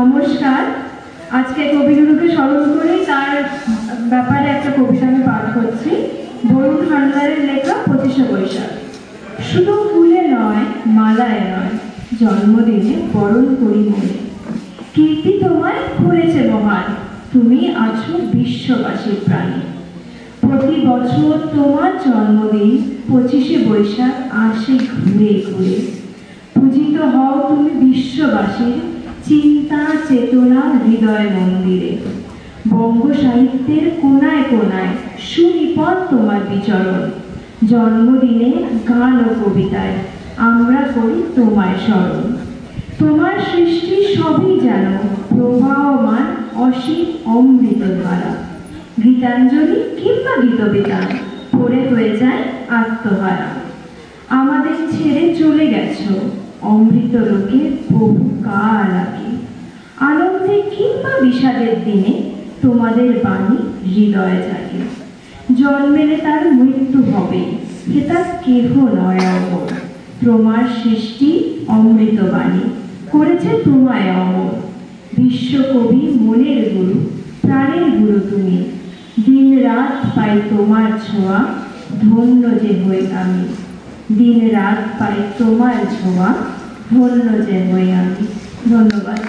নমস্কার। আজকে কবিগুরুকে স্মরণ করে তার ব্যাপারে একটা কবিতা আমি পাঠ করছি। বরুণ হালদারের লেখা 25শে বৈশাখ। শুধু ফুলে নয়, মালায় নয়, জন্মদিনে বরণ করি মনে। কীর্তি তোমায় করেছে মহান, তুমি আছো বিশ্ববাসীর প্রাণী। প্রতি বছর তোমার জন্মদিন 25শে বৈশাখ আসে ঘুরে ঘুরে। পূজিত হও তুমি বিশ্ববাসীর চিন্তা চেতনা হৃদয় মন্দিরে। বঙ্গ সাহিত্যের কোনায় কোনায় সুনিপন তোমার বিচরণ। জন্মদিনে গান ও কবিতায় আমরা করি তোমায় স্মরণ। তোমার সৃষ্টি সবই যেন প্রবাহমান অসীম অমৃত ধারা। গীতাঞ্জলি কিংবা গীতবিতান পড়ে হয়ে যায় আত্মহারা। আমাদের ছেড়ে চলে গেছো অমৃত লোকে বহু কাল আগে। আনন্দে কিংবা বিষাদের দিনে তোমাদের বাণী হৃদয়ে জাগে। জন্মেলে তার মৃত্যু হবে, হে তার কেহ নয় অমর। তোমার সৃষ্টি অমৃত বাণী করেছে তোমায় অমর। বিশ্বকবি মনের গুরু, প্রাণের গুরু তুমি। দিন রাত পাই তোমার ছোঁয়া, ধন্য যে হই আমি। দিন রাত পাই তোমার ছোঁয়া, ধন্য যে হই আমি। ধন্যবাদ।